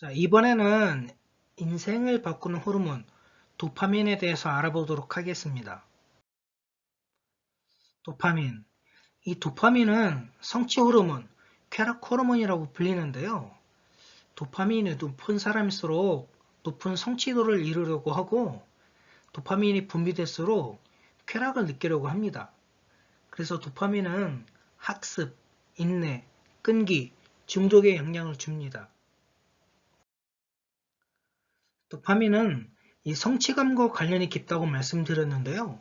자, 이번에는 인생을 바꾸는 호르몬, 도파민에 대해서 알아보도록 하겠습니다. 도파민. 이 도파민은 성취 호르몬, 쾌락 호르몬이라고 불리는데요. 도파민이 높은 사람일수록 높은 성취도를 이루려고 하고, 도파민이 분비될수록 쾌락을 느끼려고 합니다. 그래서 도파민은 학습, 인내, 끈기, 중독에 영향을 줍니다. 도파민은 이 성취감과 관련이 깊다고 말씀드렸는데요.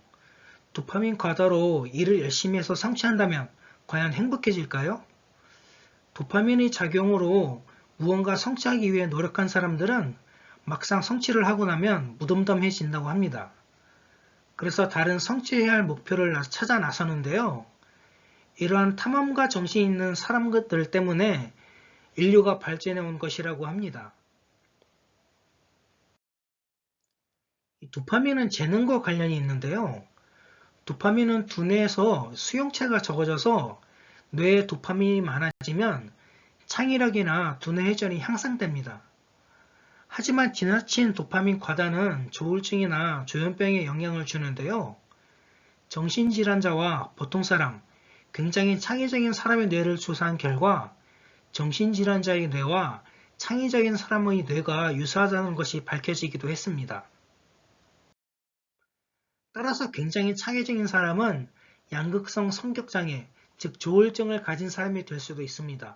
도파민 과다로 일을 열심히 해서 성취한다면 과연 행복해질까요? 도파민의 작용으로 무언가 성취하기 위해 노력한 사람들은 막상 성취를 하고 나면 무덤덤해진다고 합니다. 그래서 다른 성취해야 할 목표를 찾아 나서는데요. 이러한 탐험과 정신이 있는 사람들 때문에 인류가 발전해 온 것이라고 합니다. 도파민은 재능과 관련이 있는데요. 도파민은 두뇌에서 수용체가 적어져서 뇌에 도파민이 많아지면 창의력이나 두뇌 회전이 향상됩니다. 하지만 지나친 도파민 과다는 조울증이나 조현병에 영향을 주는데요. 정신질환자와 보통 사람, 굉장히 창의적인 사람의 뇌를 조사한 결과 정신질환자의 뇌와 창의적인 사람의 뇌가 유사하다는 것이 밝혀지기도 했습니다. 따라서 굉장히 창의적인 사람은 양극성 성격장애, 즉 조울증을 가진 사람이 될 수도 있습니다.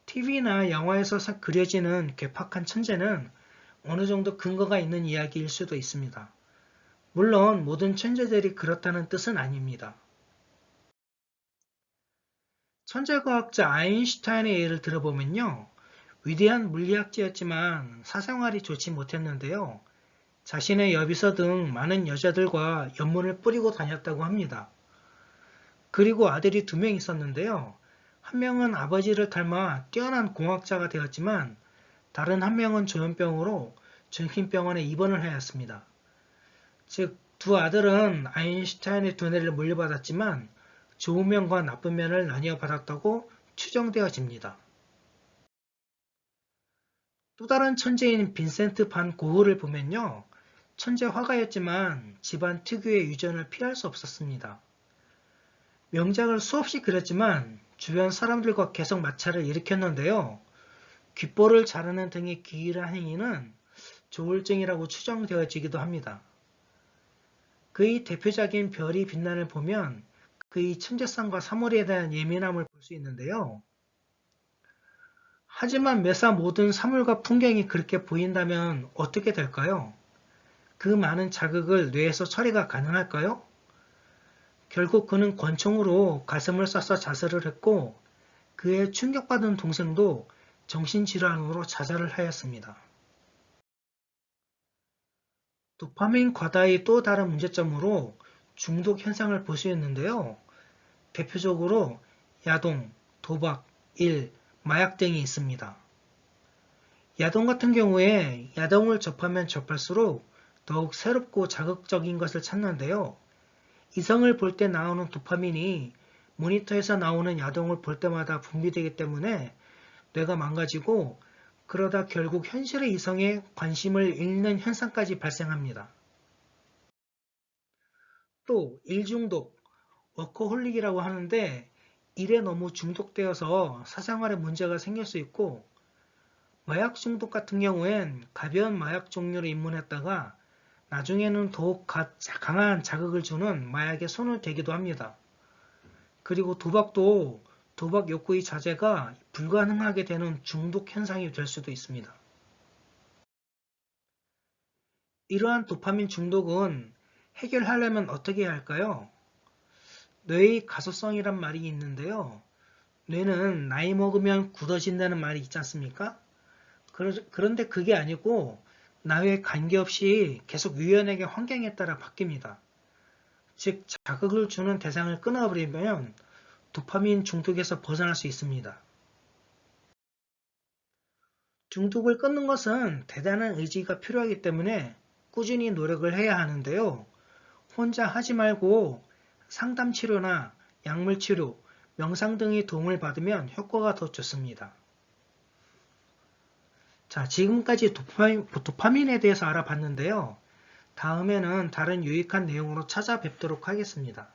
TV나 영화에서 그려지는 괴팍한 천재는 어느 정도 근거가 있는 이야기일 수도 있습니다. 물론 모든 천재들이 그렇다는 뜻은 아닙니다. 천재과학자 아인슈타인의 예를 들어보면요. 위대한 물리학자였지만 사생활이 좋지 못했는데요. 자신의 여비서 등 많은 여자들과 연문을 뿌리고 다녔다고 합니다. 그리고 아들이 2명 있었는데요. 한 명은 아버지를 닮아 뛰어난 공학자가 되었지만 다른 한 명은 조현병으로 정신병원에 입원을 하였습니다. 즉, 2아들은 아인슈타인의 두뇌를 물려받았지만 좋은 면과 나쁜 면을 나뉘어 받았다고 추정되어집니다. 또 다른 천재인 빈센트 반 고흐를 보면요. 천재 화가였지만 집안 특유의 유전을 피할 수 없었습니다. 명작을 수없이 그렸지만 주변 사람들과 계속 마찰을 일으켰는데요. 귓볼을 자르는 등의 기이한 행위는 조울증이라고 추정되어지기도 합니다. 그의 대표작인 별이 빛나를 보면 그의 천재성과 사물에 대한 예민함을 볼 수 있는데요. 하지만 매사 모든 사물과 풍경이 그렇게 보인다면 어떻게 될까요? 그 많은 자극을 뇌에서 처리가 가능할까요? 결국 그는 권총으로 가슴을 쏴서 자살을 했고 그의 충격받은 동생도 정신질환으로 자살을 하였습니다. 도파민 과다의 또 다른 문제점으로 중독 현상을 볼 수 있는데요. 대표적으로 야동, 도박, 일, 마약 등이 있습니다. 야동 같은 경우에 야동을 접하면 접할수록 더욱 새롭고 자극적인 것을 찾는데요. 이성을 볼 때 나오는 도파민이 모니터에서 나오는 야동을 볼 때마다 분비되기 때문에 뇌가 망가지고 그러다 결국 현실의 이성에 관심을 잃는 현상까지 발생합니다. 또 일중독, 워커홀릭이라고 하는데 일에 너무 중독되어서 사생활에 문제가 생길 수 있고 마약 중독 같은 경우엔 가벼운 마약 종류로 입문했다가 나중에는 더욱 강한 자극을 주는 마약에 손을 대기도 합니다. 그리고 도박도 도박 욕구의 자제가 불가능하게 되는 중독 현상이 될 수도 있습니다. 이러한 도파민 중독은 해결하려면 어떻게 해야 할까요? 뇌의 가소성이란 말이 있는데요. 뇌는 나이 먹으면 굳어진다는 말이 있지 않습니까? 그런데 그게 아니고 나에 관계없이 계속 유연하게 환경에 따라 바뀝니다. 즉 자극을 주는 대상을 끊어버리면 도파민 중독에서 벗어날 수 있습니다. 중독을 끊는 것은 대단한 의지가 필요하기 때문에 꾸준히 노력을 해야 하는데요. 혼자 하지 말고 상담치료나 약물치료, 명상 등의 도움을 받으면 효과가 더 좋습니다. 자, 지금까지 도파민에 대해서 알아봤는데요. 다음에는 다른 유익한 내용으로 찾아뵙도록 하겠습니다.